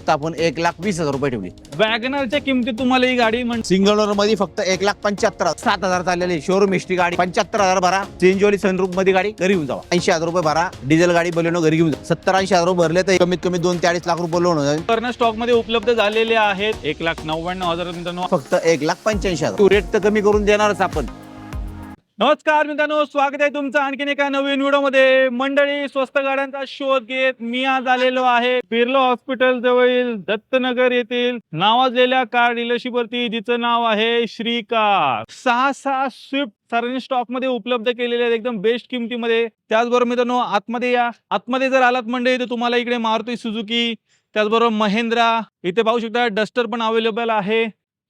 फक्त आपण 1,20,000 रुपये ठेवली. वॅगनरच्या किमतीत तुम्हाला ही गाडी सिंगल ओनर मध्ये फक्त 1,75,000 7,000 चाललेली शोरूम हिस्ट्री गाडी. 75,000 भरा, चेंजवाली सनरूफ मध्ये गाडी घरी घेऊन जावा. 80,000 रुपये भरा, डिझेल गाडी बलेनो घरी घेऊन जा. 70-80,000 रुपये भरले तर कमीत कमी 2 ते 2.5 लाख रुपये लोन होईल. करणं स्टॉक मध्ये उपलब्ध झालेले आहेत. 1,99,000 फक्त 1,85,000 रेट तर कमी करून देणारच आपण. नमस्कार मित्रांनो, स्वागत आहे तुमचं आणखीन एका नवीन व्हिडिओ मध्ये. मंडळी, स्वस्त गाड्यांचा शोध घेत मी आज आलेलो आहे बिर्ला हॉस्पिटल जवळील दत्तनगर येथील नावाजलेल्या कार डीलरशिप वरती, जिचं नाव आहे श्री कार. 6 स्विफ्ट सरांनी स्टॉक मध्ये उपलब्ध केलेले आहेत एकदम बेस्ट किमतीमध्ये. त्याचबरोबर मित्रांनो, आतमध्ये या. आतमध्ये जर आलात मंडळी तर तुम्हाला इकडे मारुती सुझुकी, त्याचबरोबर महिंद्रा, इथे पाहू शकता डस्टर पण अवेलेबल आहे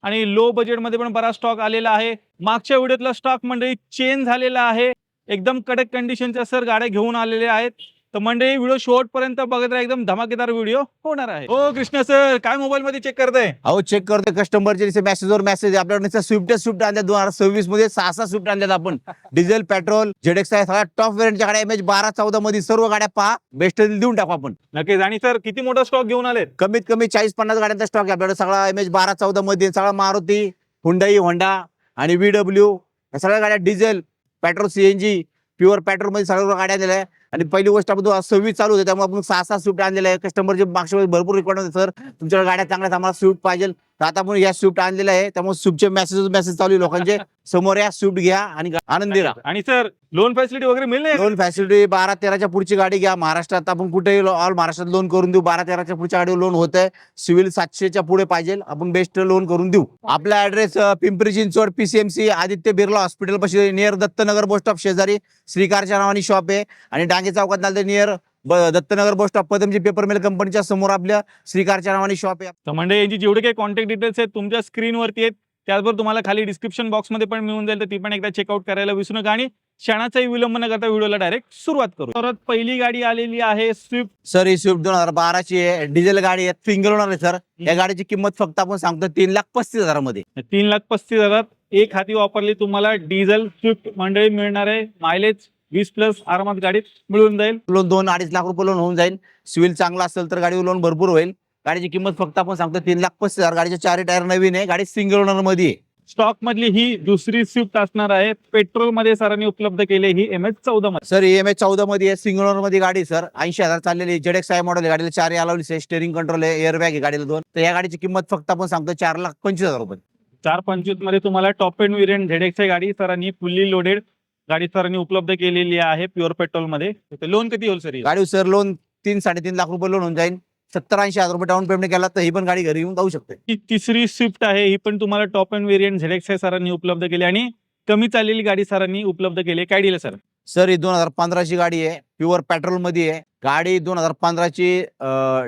आणि लो बजेट मध्ये पण बराच स्टॉक आलेला आहे. मागच्या व्हिडिओतला स्टॉक मंडळी चेंज झालेला आहे. एकदम कडक कंडिशनच्या सर गाड्या घेऊन आलेले आहेत. तर मंडळी व्हिडिओ शेवट पर्यंत बघत राहा, एकदम धमाकेदार व्हिडिओ होणार आहे. हो कृष्ण सर, काय मोबाईल मध्ये चेक करताय? अहो चेक करतोय कस्टमरचे मेसेजवर मेसेज. आपल्याकडे स्विफ्ट आणल्या 2026 मध्ये 6 स्विफ्ट आणल्यात आपण. डिझेल, पेट्रोल, ZX आहे, सगळ्या टॉप व्हेरियंटच्या गाड्या. MH12-14 मध्ये सर्व गाड्या पहा, बेस्ट देऊन टाकू आपण. नक्कीच. आणि सर किती मोठा स्टॉक घेऊन आलेत? कमीत कमी 40-50 गाड्यांचा स्टॉक आहे आपल्याकडे. सगळा MH12-14 मध्ये सगळा मारुती, हुंडाई, होंडा आणि VW या सगळ्या गाड्या diesel, petrol, CNG, pure petrol मध्ये सगळ्या गाड्या दिल्या आहे. आणि पहिली गोष्ट आपण 2026 चालू होते, त्यामुळे आपण 6 स्विफ्ट आणलेले आहे. कस्टमरचे मागच्या वेळेस भरपूर रिक्वायरमेंट होते, सर तुमच्याकडे गाड्या चांगल्या, आम्हाला स्विफ्ट पाहिजे. तर आता आपण या स्विफ्ट आणलेल्या आहे, त्यामुळे स्विफ्टचे मेसेज चालू आहे लोकांचे. समोर या स्विफ्ट घ्या आणि आनंदी राहा. आणि सर लोन फॅसिलिटी वगैरे मिळेल? लोन फॅसिलिटी 12-13च्या पुढची गाडी घ्या. महाराष्ट्रात आपण कुठेही ऑल महाराष्ट्रात लोन करून देऊ. 12-13च्या पुढच्या गाडीवर लोन होत आहे. सिव्हिल 700च्या पुढे पाहिजे, आपण बेस्ट लोन करून देऊ. आपला address Pimpri Chinchwad, PCMC, Aditya Birla hospital पाशी, नियर दत्तनगर बस स्टॉप शेजारी श्रीकारच्या नावाने शॉप आहे. आणि डांगे चौकात नाले near Dattanagar bus stop, Padamji paper mill कंपनीच्या समोर आपल्या श्रीकारच्या नावाने शॉप आहे. तर म्हणजे यांची जेवढे काही कॉन्टॅक्ट डिटेल्स आहेत तुमच्या स्क्रीनवरती आहेत. त्याचबरोबर तुम्हाला खाली डिस्क्रिप्शन बॉक्स मध्ये पण मिळून जाईल, तर ती पण एकदा चेकआउट करायला विसरू नका. आणि क्षणाचाही विलंब न करता व्हिडिओला डायरेक्ट सुरुवात करू. परत पहिली गाडी आलेली आहे स्विफ्ट. सर ही स्विफ्ट 2012ची आहे, डिझेल गाडी आहे, सिंगल ओनर आहे सर. या गाडीची किंमत फक्त आपण सांगतो 3,35,000 मध्ये. 3,35,000 एक हाती वापरली तुम्हाला डिझेल स्विफ्ट मंडळी मिळणार आहे. मायलेज 20+ आरामात गाडीत मिळून जाईल. लोन 2-2.5 लाख रुपये लोन होऊन जाईल. सिव्हिल चांगला असेल तर गाडीवर लोन भरपूर होईल. गाडीची किंमत फक्त आपण सांगतो 3,35,000. गाडीचे 4 टायर नवीन आहे. गाडी सिंगल ओनर मध्ये आहे. स्टॉक मधली ही दुसरी स्विफ्ट असणार आहे. पेट्रोल मध्ये सरांनी उपलब्ध केले ही MH14 मध्ये. सर MH14 मध्ये आहे, सिंगल ओनर मध्ये गाडी. सर 80,000 चाललेली ZX आहे मॉडेल. गाडीला 4 अलाउन्स आहे, स्टेअरिंग कंट्रोल आहे, एअर बॅग आहे गाडीला 2. तर या गाडीची किंमत फक्त आपण सांगतो 4,25,000 रुपये. 4,25,000 मध्ये तुम्हाला टॉप एंड व्हेरियंट ZX आहे गाडी. सरांनी फुल्ली लोडेड गाडी सरांनी उपलब्ध केलेली आहे प्युअर पेट्रोल मध्ये. लोन किती होईल सर? गाडी सर लोन 3-3.5 लाख रुपये लोन होऊन जाईल. 70-80,000 रुपये डाऊन पेमेंट केला तर ही पण गाडी घरी येऊन जाऊ शकते. ही तिसरी स्विफ्ट आहे, ही पण तुम्हाला टॉप एंड व्हेरियंट ZX आहे सरांनी उपलब्ध केली. आणि कमी चाललेली गाडी सरांनी उपलब्ध केली. काय दिलं सर? सर ही 2015ची गाडी आहे, प्युअर पेट्रोल मध्ये आहे. गाडी 2015ची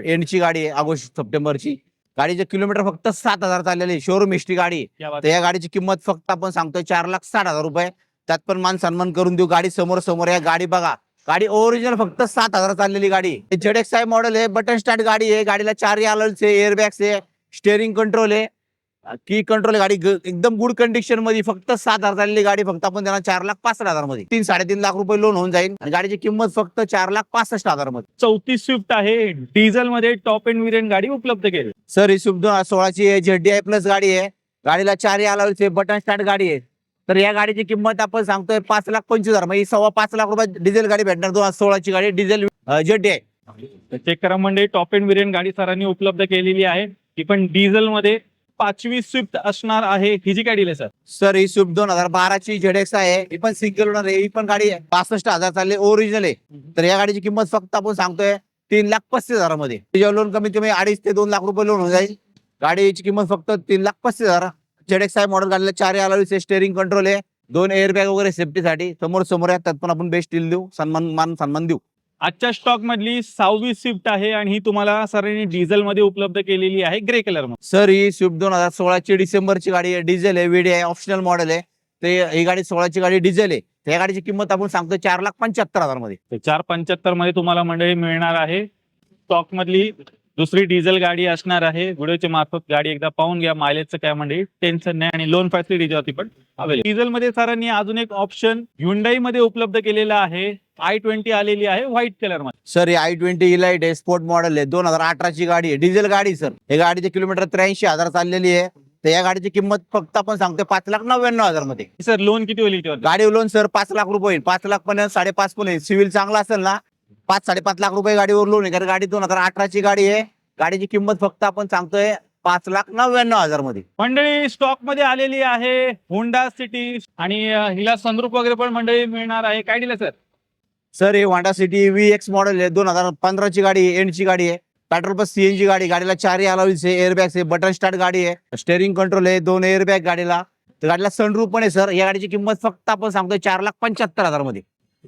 एंडची गाडी आहे, ऑगस्ट सप्टेंबरची. गाडीचे किलोमीटर फक्त 7,000 चाललेली शोरूम हिस्ट्री गाडी. तर या गाडीची किंमत फक्त आपण सांगतोय 4,60,000 रुपये. त्यात पण मान सन्मान करून देऊ. गाडी समोर या गाडी बघा. गाडी ओरिजिनल फक्त 7,000 चाललेली गाडी. ZX आहे मॉडेल आहे, बटन स्टार्ट गाडी आहे. गाडीला 4 अलाउन्स आहे, एअर बॅग्स आहे, स्टेअरिंग कंट्रोल आहे, की कंट्रोल आहे. गाडी एकदम गुड कंडिशन मध्ये. फक्त 7,000 चाललेली गाडी. फक्त आपण त्यांना 4,65,000 मध्ये 3-3.5 लाख रुपये लोन होऊन जाईल. आणि गाडीची किंमत फक्त 4,65,000 मध्ये. चौथी स्विफ्ट आहे, डिझेल मध्ये टॉप एंड व्हेरियंट गाडी उपलब्ध केली. सर ही स्विफ्ट 2016ची आहे, ZDI प्लस गाडी आहे. गाडीला 4 अलाउन्स आहे, बटन स्टार्ट गाडी आहे. तर या गाडीची किंमत आपण सांगतोय 5,25,000 म्हणजे 5.25 लाख रुपये डिझेल गाडी भेटणार. 2016ची गाडी डिझेल ZDI. चेक करा म्हणजे टॉप एंड व्हेरियंट गाडी सरांनी उपलब्ध केलेली आहे. ही पण डिझेल मध्ये 5वी स्विफ्ट असणार आहे. हिची काय डील आहे सर? सर ही स्विफ्ट 2012ची ZX आहे, ही पण सिंगल ओनर आहे. ही पण गाडी 65,000 चालले, ओरिजिनल आहे. तर या गाडीची किंमत फक्त आपण सांगतोय 3,35,000 मध्ये. त्याच्यावर लोन कमीत कमी 2.5 ते 2 लाख रुपये लोन होऊन जाईल. गाडीची किंमत फक्त 3,35,000. ZX आहे मॉडेल. गाडीला 4 अलाउन्स आहे, स्टेअरिंग कंट्रोल आहे, 2 एअर बॅग वगैरे सेफ्टीसाठी. समोर आहे, त्यात पण आपण बेस्ट डील देऊ, सन्मान देऊ. आजच्या स्टॉक मधली 6वी स्विफ्ट आहे आणि ही तुम्हाला सरांनी डिझेल मध्ये उपलब्ध केलेली आहे, ग्रे कलर मध्ये. सर ही स्विफ्ट 2016ची डिसेंबरची गाडी आहे, डिझेल आहे, VDI ऑप्शनल मॉडेल आहे. ते ही गाडी 16ची गाडी डिझेल आहे. त्या गाडीची किंमत आपण सांगतो 4,75,000 मध्ये. 4,75,000 मध्ये तुम्हाला मंडळी मिळणार आहे. स्टॉक मधली दुसरी डिझेल गाडी असणार आहे. व्हिडिओच्या मार्फत गाडी एकदा पाहून घ्या. मायलेजचं काय म्हणजे टेन्शन नाही आणि लोन फॅसिलिटी पण अवेलेबल. डिझेल मध्ये सरांनी अजून एक ऑप्शन Hyundai मध्ये उपलब्ध केलेला आहे. i20 आलेली आहे व्हाईट कलर मध्ये. सर ही i20 इलाइट आहे, स्पोर्ट मॉडेल आहे, 2018 ची गाडी आहे, डिझेल गाडी सर. हे गाडीचे किलोमीटर 83,000 चाललेली आहे. तर या गाडीची किंमत फक्त आपण सांगतोय 5,99,000 मध्ये. सर लोन किती होईल याच्यावर? गाडी लोन सर 5 लाख रुपये होईल. 5 लाख पण 5.5 पण सिव्हिल चांगला असेल ना 5-5.5 लाख रुपये गाडीवर लोन आहे. कारण गाडी 2018 ची गाडी आहे. गाडीची किंमत फक्त आपण सांगतोय 5,99,000 मध्ये. मंडळी स्टॉक मध्ये आलेली आहे होंडा सिटी आणि हिला सनरूफ वगैरे पण मंडळी मिळणार आहे. काय दिलं सर? सर ही होंडा सिटी VX मॉडेल आहे, 2015 ची गाडी आहे, एंडची गाडी आहे, पेट्रोल प्लस CNG गाडी. गाडीला 4 अलॉयज आहे, एअरबॅग्स आहे, बटन स्टार्ट गाडी आहे, स्टेअरिंग कंट्रोल आहे, 2 एअरबॅग गाडीला. तर गाडीला सनरूफ पण आहे सर. या गाडीची किंमत फक्त आपण सांगतोय 4,75,000 मध्ये.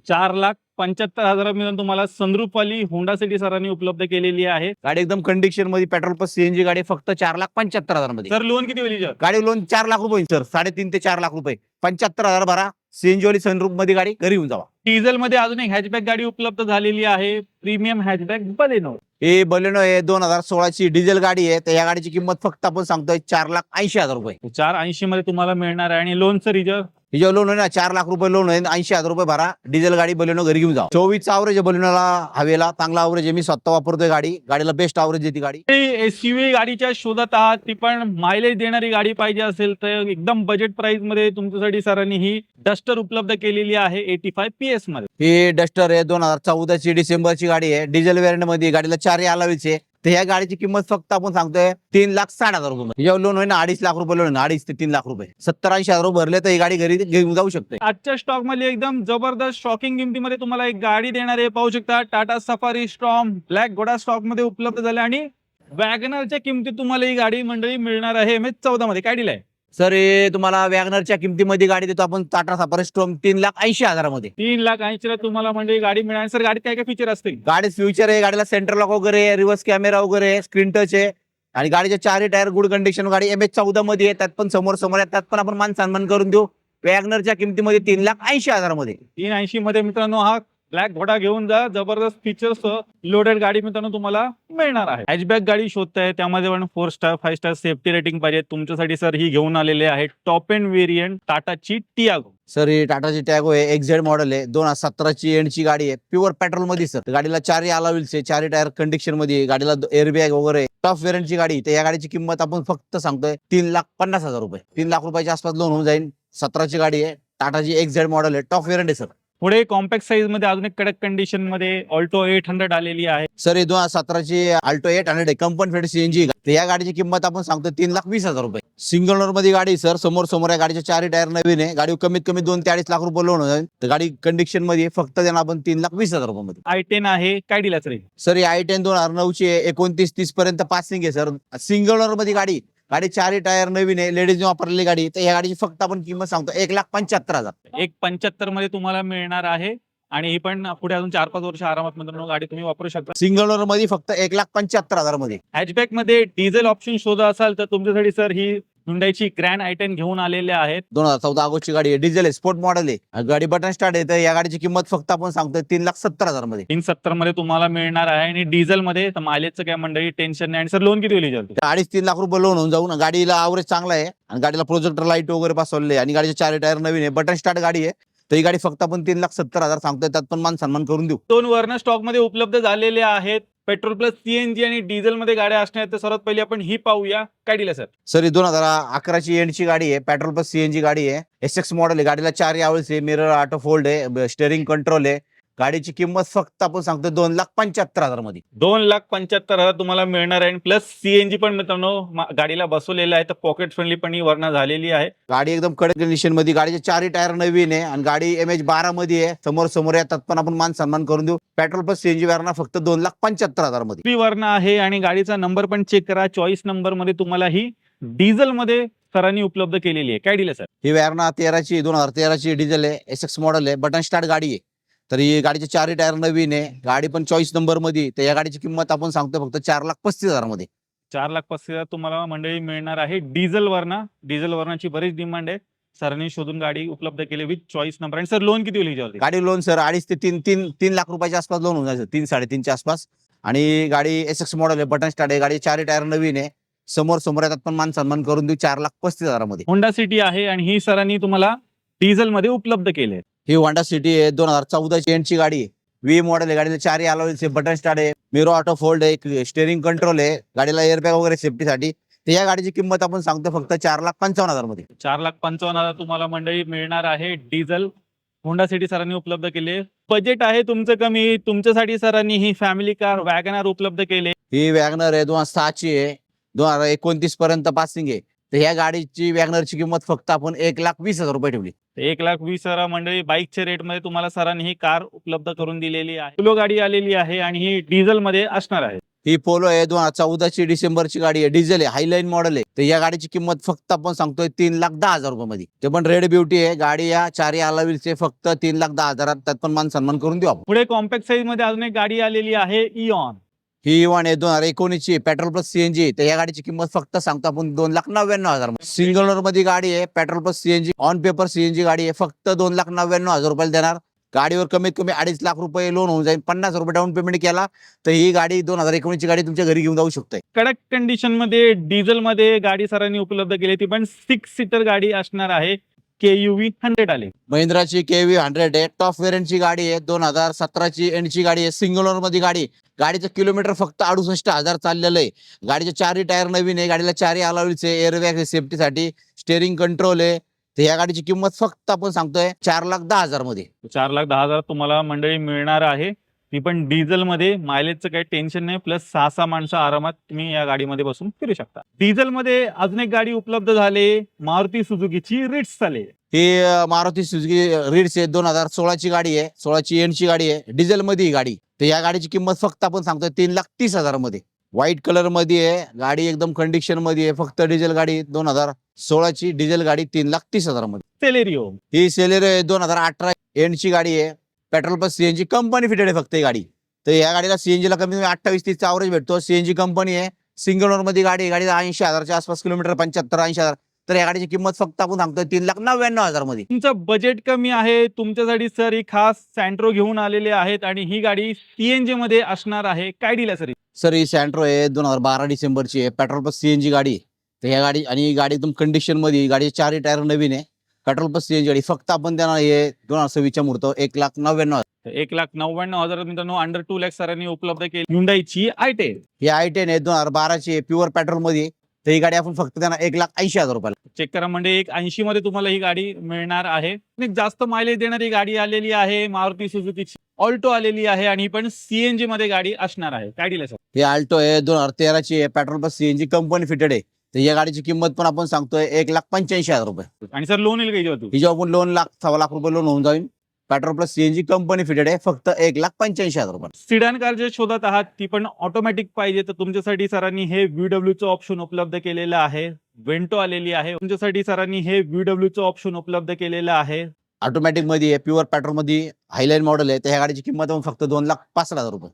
4,75,000 तुम्हाला सनरूफ वाली होंडा सिटी सरांनी उपलब्ध केलेली आहे. गाडी एकदम कंडिशन मध्ये, पेट्रोल प्लस CNG गाडी फक्त 4,75,000 मध्ये. सर लोन किती होईल याच्यावर? गाडी लोन 4 लाख रुपये होईल सर. 3.5 ते 4 लाख रुपये. 75,000 भरा, CNG वाली सनरूफ मध्ये गाडी घरी येऊन जावा. डिझेल मध्ये अजून एक हॅचबॅक गाडी उपलब्ध झालेली आहे, प्रीमियम हॅचबॅक बलेनो. हे बलेनो आहे, 2016 ची डिझेल गाडी आहे. तर या गाडीची किंमत फक्त आपण सांगतोय 4,80,000 रुपये. 480 मध्ये तुम्हाला मिळणार आहे आणि लोन सर हिच्यावर हिच्यावर लोन आहे ना 4 लाख रुपये लोन आहे, 80,000 रुपये भरा, डिझेल गाडी बलेनो घरी घेऊन जा. 24 ॲव्हरेज बलेनोला, हवेला चांगला ॲव्हरेज आहे. मी स्वतः वापरतोय गाडी, गाडीला बेस्ट ॲव्हरेज देते गाडी. SUV गाडीच्या शोधात आहात, ती पण मायलेज देणारी गाडी पाहिजे असेल तर एकदम बजेट प्राइस मध्ये तुमच्यासाठी सरांनी ही डस्टर उपलब्ध केलेली आहे 85 PS मध्ये. ही डस्टर आहे, 2014 ची डिसेंबरची गाडी आहे, डिझेल व्हेरियंट मध्ये. गाडीला 4 अलॉयज आहे. तर ह्या गाडीची किंमत फक्त आपण सांगतोय 3,60,000 रुपये. हिच्यावर लोन होईल ना 2.5 लाख रुपये लोन, 2.5 ते 3 लाख रुपये. 70-80,000 रुपये भरले तर ही गाडी घरी घेऊन जाऊ शकते. आजच्या स्टॉक मध्ये एकदम जबरदस्त शॉकिंग किमतीमध्ये तुम्हाला एक गाडी देणार आहे. पाहू शकता टाटा सफारी स्टॉर्म ब्लॅक घोडा स्टॉक मध्ये उपलब्ध झाले आणि वॅगनरच्या किमतीत तुम्हाला ही गाडी मंडळी मिळणार आहे MH14 मध्ये. काय दिलंय सर हे तुम्हाला वॅगनरच्या किमतीमध्ये गाडी देतो आपण टाटा सफारी स्टॉर्म 3,80,000 मध्ये. 3,80,000 ला तुम्हाला म्हणजे गाडी मिळणार. सर गाडीत काय काय फीचर असतील? गाडीत फ्युचर आहे, गाडीला सेंटर लॉक वगैरे, रिव्हर्स कॅमेरा वगैरे, स्क्रीन टच आहे आणि गाडीचे 4 टायर गुड कंडिशन. गाडी MH14 मध्ये आहे, त्यात पण समोर आहे, त्यात पण आपण मान सन्मान करून देऊ. वॅगनरच्या किमतीमध्ये 3,80,000 मध्ये. 380 मध्ये मित्रांनो हा ब्लॅक घोडा घेऊन जा. जबरदस्त फीचर्स लोडेड गाडी मित्रांनो तुम्हाला मिळणार आहे. हॅचबॅक गाडी शोधताय, त्यामध्ये पण 4 स्टार 5 स्टार सेफ्टी रेटिंग पाहिजे तुमच्यासाठी सर ही घेऊन आलेले आहे टॉप एंड व्हेरियंट टाटाची टियागो. सर ही टाटाची टॅगो आहे, XZ मॉडेल आहे, 2017 ची एंडची गाडी आहे, प्युअर पेट्रोल मध्ये सर. गाडीला 4 अलॉयज आहे, 4 टायर कंडिशन मध्ये, गाडीला एअरबॅग वगैरे, टॉप व्हेरियंटची गाडी. तर या गाडीची किंमत आपण फक्त सांगतोय 3,50,000 रुपये. 3 लाख रुपयाच्या आसपास लोन होऊन जाईल. 17 ची गाडी आहे, टाटाची XZ मॉडेल आहे, टॉप व्हेरियंट आहे सर. पुढे कॉम्पॅक्ट साईज मध्ये अजून एक कडक कंडिशन मध्ये ऑल्टो 800 आलेली आहे. सर ही 2017 ची अल्टो 800 आहे, कंपनी फिट CNG. तर या गाडीची किंमत आपण सांगतो 3,20,000 रुपये. सिंगल ओनर मध्ये गाडी सर, समोर आहे, गाडीचे 4 टायर नवीन आहे, गाडी कमीत कमी 2 ते 2.5 लाख रुपये लोन होईल. तर गाडी कंडिशन मध्ये फक्त देणार आपण 3,20,000 रुपये मध्ये. i10 आहे. काय दिला सर? सर ही i10 2009 ची आहे, 29-30 पर्यंत पासिंग आहे सर. सिंगल ओनर मध्ये गाडी 4 टायर नवीन आहे, लेडीज वापरलेली गाडी. तर या गाडीची फक्त आपण किंमत सांगतो 1,75,000. 1,75 मध्ये तुम्हाला मिळणार आहे आणि ही पण पुढे अजून 4-5 वर्ष आरामात मित्रांनो गाडी तुम्ही वापरू शकता. सिंगल ओनर मध्ये फक्त 1,75,000 मध्ये. हॅचबॅक मध्ये डिझेल ऑप्शन शोधा असाल तर तुमच्यासाठी सर ही Hyundaiची ग्रँड i10 घेऊन आलेले आहेत. 2014 ऑगस्टची गाडी आहे, डिझेल आहे, स्पोर्ट मॉडेल आहे, गाडी बटन स्टार्ट आहे. तर या गाडीची किंमत फक्त आपण सांगतोय 3,70,000 मध्ये. 370 मध्ये तुम्हाला मिळणार आहे आणि डिझेल मध्ये तर मायलेजचं काय मंडळी टेन्शन नाही. आणि सर लोन किती होईल? 2.5-3 लाख रुपये लोन होऊन जाऊन. गाडीला ॲव्हरेज चांगला आहे आणि गाडीला प्रोजेक्टर लाईट वगैरे बसवले आणि गाडीचे 4 टायर नवीन आहे, बटन स्टार्ट गाडी आहे. तर ही गाडी फक्त आपण 3,70,000 सांगतोय, त्यात पण मान सन्मान करून देऊ. 2 वर्ण स्टॉक मध्ये उपलब्ध झालेले आहेत. पेट्रोल प्लस CNG आणि डिझेल मध्ये गाड्या असणार. तर सर्वात पहिली आपण ही पाहूया. काय दिलं सर? सर ही 2011 ची एंडची गाडी आहे, पेट्रोल प्लस CNG गाडी आहे, SX मॉडेल आहे, गाडीला 4 अलॉयज आहे, मिरर ऑटो फोल्ड आहे, स्टेअरिंग कंट्रोल आहे. गाडीची किंमत फक्त आपण सांगतो 2,75,000 मध्ये. 2,75,000 तुम्हाला मिळणार आहे. प्लस CNG पण मित्रांनो गाडीला बसवलेलं आहे. तर पॉकेट फ्रेंडली पण ही वर्ण झालेली आहे. गाडी एकदम कडक कंडिशन मध्ये, गाडीचे 4 टायर नवीन आहे आणि गाडी MH12 मध्ये आहे, समोर आहे, त्यात पण आपण मान सन्मान करून देऊ. पेट्रोल प्लस CNG वर्ण फक्त 2,75,000 मध्ये. फ्री वर्ण आहे आणि गाडीचा नंबर पण चेक करा. चॉईस नंबर मध्ये तुम्हाला ही डिझेल मध्ये सरांनी उपलब्ध केलेली आहे. काय दिलं सर? ही वॅरणा 2013 ची डिझेल आहे, SX मॉडेल आहे, बटन स्टार्ट गाडी आहे. तर ही गाडीचे 4 टायर नवीन आहे, गाडी पण चॉईस नंबर मध्ये. तर या गाडीची किंमत आपण सांगतो फक्त 4,35,000 मध्ये. 4,35,000 तुम्हाला मंडळी मिळणार आहे. डिझेल वर्णाची बरीच डिमांड आहे. सरांनी शोधून गाडी उपलब्ध केली विथ चॉईस नंबर. आणि सर लोन किती होईल? गाडी लोन सर 2.5 ते 3 लाख रुपयाच्या आसपास लोन होऊन जायचं, 3-3.5 च्या आसपास. आणि गाडी SX मॉडेल आहे, बटन स्टार्ट आहे, गाडी 4 टायर नवीन आहे. समोर येतात पण मान सन्मान करून देऊ 4,35,000 होंडा सिटी आहे आणि ही सरांनी तुम्हाला डिझेल मध्ये उपलब्ध केले. ही होंडा सिटी आहे, 2014ची एंडची गाडी आहे. व्ही मॉडेल आहे, गाडीला 4 अलॉयल्स आहे, बटन स्टार्ट आहे, मिरो ऑटो फोल्ड आहे, स्टेअरिंग कंट्रोल आहे, गाडीला एअरबॅग वगैरे सेफ्टीसाठी. तर या गाडीची किंमत आपण सांगतो फक्त 4,55,000 मध्ये. 4,55,000 तुम्हाला मंडळी मिळणार आहे. डिझेल होंडा सिटी सरांनी उपलब्ध केले. बजेट आहे तुमचं कमी, तुमच्यासाठी सरांनी ही फॅमिली कार वॅगनर उपलब्ध केले. ही वॅगनर आहे, 2006ची आहे, 2029 पर्यंत पासिंग आहे. तर ह्या गाडीची वॅगनरची किंमत फक्त आपण 1,20,000 रुपये ठेवली. 1,20,000 मंडळी बाईकच्या रेट मध्ये तुम्हाला सरांनी ही कार उपलब्ध करून दिलेली आहे. पोलो गाडी आलेली आहे आणि ही डिझेल मध्ये असणार आहे. ही पोलो आहे, 2014ची डिसेंबरची गाडी आहे, डिझेल आहे, हायलाईन मॉडेल आहे. तर या गाडीची किंमत फक्त आपण सांगतोय 3,10,000 रुपये मध्ये. ते पण रेड ब्युटी आहे गाडी, या 4 अलॉयल्स फक्त 3,10,000. त्यात पण मान सन्मान करून देऊ आपण. पुढे कॉम्पॅक्ट साईज मध्ये अजून एक गाडी आलेली आहे, इऑन. ही इव्हन आहे, 2019ची पेट्रोल प्लस सीएनजी. तर या गाडीची किंमत फक्त सांगतो आपण 2,99,000. सिंगल ओनर मध्ये गाडी आहे, petrol plus CNG, on paper CNG गाडी आहे, फक्त 2,99,000 रुपयाला देणार. गाडीवर कमीत कमी 2.5 लाख रुपये लोन होऊन जाईल. 50 रुपये डाऊन पेमेंट केला तर ही गाडी 2019ची गाडी तुमच्या घरी घेऊन जाऊ शकते. कडक कंडिशन मध्ये डिझेल मध्ये गाडी सरांनी उपलब्ध केली. ती पण 6 सीटर गाडी असणार आहे. KUV 100 आले. महिंद्राची KV 100 आहे, टॉप वेरियंटची गाडी आहे, 2017ची एंडची गाडी आहे, सिंगल ओनर मध्ये गाडी. गाडीचं किलोमीटर फक्त 68,000 चाललेलं आहे. गाडीचे 4 टायर नवीन आहे, गाडीला 4 अलॉयल्स आहे, एअरबॅग आहे सेफ्टीसाठी, स्टेअरिंग कंट्रोल आहे. तर या गाडीची किंमत फक्त आपण सांगतोय 4,10,000 मध्ये. 4,10,000 तुम्हाला मंडळी मिळणार आहे. ती पण डिझेल मध्ये. मायलेजचं काही टेन्शन नाही. प्लस 6 माणसं आरामात तुम्ही या गाडीमध्ये बसून फिरू शकता. डिझेल मध्ये अजून एक गाडी उपलब्ध झाली, मारुती सुझुकीची रिट्स आली. ही मारुती सुझुकी रिट्स आहे, 2016ची गाडी आहे, 16ची एंडची गाडी आहे, डिझेल मध्ये ही गाडी. तर या गाडीची किंमत फक्त आपण सांगतोय 3,30,000 मध्ये. व्हाईट कलर मध्ये आहे गाडी, एकदम कंडिशन मध्ये आहे. फक्त डिझेल गाडी, 2016ची डिझेल गाडी 3,30,000 मध्ये. सेलेरिओ. ही सेलेरिओ आहे, 2018 एंडची गाडी आहे, petrol plus CNG company fitted आहे फक्त ही गाडी. तर या गाडीला सीएनजी ला कमी 28-30 चा भेटतो. सीएनजी कंपनी आहे, सिंगल ओनर मध्ये गाडी. गाडीला 80,000च्या आसपास किलोमीटर, 75-80,000. तर या गाडीची किंमत फक्त आपण सांगतोय 3,99,000 मध्ये. तुमचं बजेट कमी आहे, तुमच्यासाठी सर ही खास सँट्रो घेऊन आलेले आहेत आणि ही गाडी CNG मध्ये असणार आहे. काय डील आहे सर? सर ही सँट्रो आहे, 2012 डिसेंबरची आहे, पेट्रोल प्लस सीएनजी गाडी. तर या गाडी आणि गाडी एकदम कंडिशन मध्ये, गाडी 4 टायर नवीन आहे, पेट्रोल प्लस सीएनजी गाडी. फक्त आपण त्यांना हे 2026च्या मुहूर्त 1,99,000. 1,99,000 मित्रांनो, अंडर 2 लाख सरांनी उपलब्ध केली. Hyundaiची i10. ही i10 आहे, 2012ची आहे, प्युअर पेट्रोल मध्ये. तर ही गाडी आपण फक्त त्यांना 1,80,000 रुपयाला. चेक करा म्हणजे 180 मध्ये तुम्हाला ही गाडी मिळणार आहे. एक जास्त मायलेज देणारी गाडी आलेली आहे, मारुती सुझुकीची ऑल्टो आलेली आहे आणि ही पण CNG मध्ये गाडी असणार आहे. काय डील आहे सर? ही आल्टो आहे, 2013ची आहे, petrol plus CNG company fitted आहे. तर या गाडीची किंमत पण आपण सांगतोय 1,85,000 रुपये. आणि सर लोन येईल का हिच्यावर? हिच्यावर पण लोन 1,00,000-1,15,000 रुपये लोन होऊन जाईल. Petrol plus CNG company fitted आहे, फक्त 1,85,000 रुपये. सिडान कार जे शोधत आहात ती पण ऑटोमॅटिक पाहिजे तर तुमच्यासाठी सरांनी हे VW चं ऑप्शन उपलब्ध केलेलं आहे. वेंटो आलेली आहे, तुमच्यासाठी सरांनी हे VW चं ऑप्शन उपलब्ध केलेलं आहे. ऑटोमॅटिक मध्ये आहे, प्युअर पेट्रोल मध्ये, हायलाईन मॉडेल आहे. तर ह्या गाडीची किंमत पण फक्त 2,65,000 रुपये.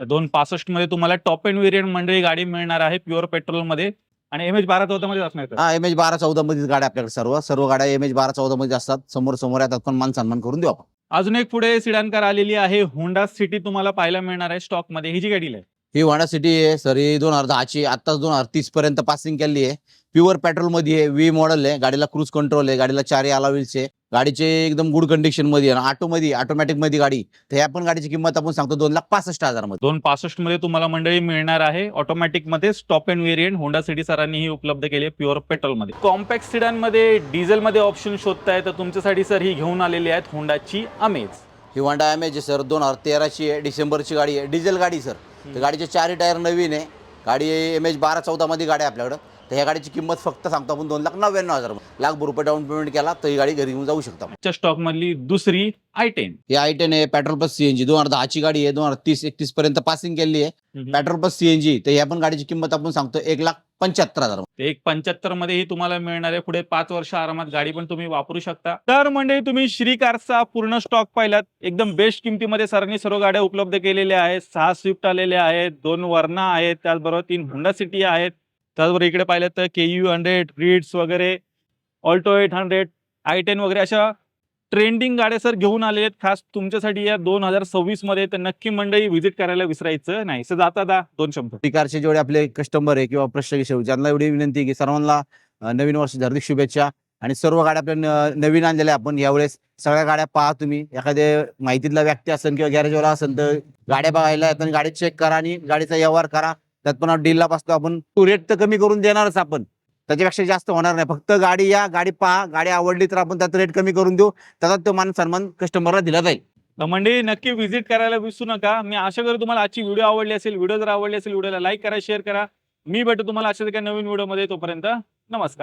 265 मध्ये तुम्हाला टॉप एंड व्हेरियंट मंडळी गाडी मिळणार आहे, प्युअर पेट्रोल मध्ये आणि MH12-14 मध्ये असणार आहे. हा, MH12-14 मध्येच गाड्या आपल्याकडे सर्व गाड्या MH12-14 मध्ये असतात. समोर येतात, पण मान सन्मान करून देऊ आपण. अजून एक पुढे सिडान कार आलेली आहे, होंडा सिटी तुम्हाला पाहायला मिळणार आहे स्टॉक मध्ये. ही जी गाडी आहे ही होंडा सिटी आहे सर, ही 2010ची, आताच 2030 पर्यंत पासिंग केली आहे. प्युअर पेट्रोल मध्ये आहे, व्ही मॉडेल आहे, गाडीला क्रूज कंट्रोल आहे, गाडीला 4 अलॉयल्स आहे, गाडीचे एकदम गुड कंडिशन मध्ये आहे, ऑटो मध्ये, ऑटोमॅटिक मध्ये गाडी. तर ह्या पण गाडीची किंमत आपण सांगतो 2,65,000 मध्ये. 265 मध्ये तुम्हाला मंडळी मिळणार आहे. ऑटोमॅटिक मध्ये top end variant Honda city सरांनी ही उपलब्ध केली आहे प्युअर पेट्रोल मध्ये. कॉम्पॅक्ट सिडान मध्ये डिझेल मध्ये ऑप्शन शोधताय तर तुमच्यासाठी सर ही घेऊन आलेली आहेत होंडाची अमेज. ही होंडा अमेज सर, 2013ची आहे, डिसेंबरची गाडी आहे, डिझेल गाडी सर. तर गाडीचे 4 टायर नवीन आहे, गाडी MH12-14 मध्ये गाडी आहे आपल्याकडं. तर ह्या गाडीची किंमत फक्त सांगतो आपण 2,99,000 लाख रुपये डाऊन पेमेंट केला तर ही गाडी घरी घेऊन जाऊ शकता. स्टॉक मधली दुसरी i10. ही i10 आहे, पेट्रोल प्लस सीएनजी, 2010ची गाडी आहे, 2030-31 पर्यंत पासिंग केली आहे, पेट्रोल प्लस सीएनजी. तर या पण गाडीची किंमत आपण सांगतो 1,75,000. 1,75 मध्ये ही तुम्हाला मिळणार आहे. पुढे 5 वर्ष आरामात गाडी पण तुम्ही वापरू शकता. तर म्हणजे तुम्ही श्री कारचा पूर्ण स्टॉक पाहिलात. एकदम बेस्ट किमतीमध्ये सरांनी सर्व गाड्या उपलब्ध केलेल्या आहेत. 6 स्विफ्ट आलेल्या आहेत, 2 वर्ना आहेत, त्याचबरोबर 3 होंडा सिटी आहेत. त्याचबरोबर इकडे पाहिलं तर KU 100, रिट्स वगैरे, ऑल्टो 800, i10 वगैरे अशा ट्रेंडिंग गाड्या सर घेऊन आले आहेत खास तुमच्यासाठी या 2026 मध्ये. तर नक्की मंडळी व्हिजिट करायला विसरायचं नाही. सर जाता 2 शब्द. कारचे जेवढे आपले कस्टमर आहे किंवा प्रश्न ज्यांना एवढी विनंती आहे की सर्वांना नवीन वर्षाच्या हार्दिक शुभेच्छा. आणि सर्व गाड्या आपल्या नवीन आणलेल्या आपण यावेळेस सगळ्या गाड्या पहा. तुम्ही एखाद्या माहितीतला व्यक्ती असेल किंवा गॅरेजवाला असेल तर गाड्या बघायला आणि गाडी चेक करा आणि गाडीचा व्यवहार करा. त्यात पण डीलला बसतो आपण. रेट तर कमी करून देणारच आपण, त्याच्यापेक्षा जास्त होणार नाही. फक्त गाडी या, गाडी पहा, गाडी आवडली तर आपण त्यात रेट कमी करून देऊ. त्याचा तो मान सन्मान कस्टमरला दिला जाईल. तर मंडळी नक्की व्हिजिट करायला विसरू नका. मी आशा करतो तुम्हाला आजची व्हिडिओ आवडली असेल. व्हिडिओ जर आवडली असेल व्हिडिओला लाईक करा, शेअर करा. मी भेटतो तुम्हाला अशाच एका नवीन व्हिडिओमध्ये. तोपर्यंत नमस्कार.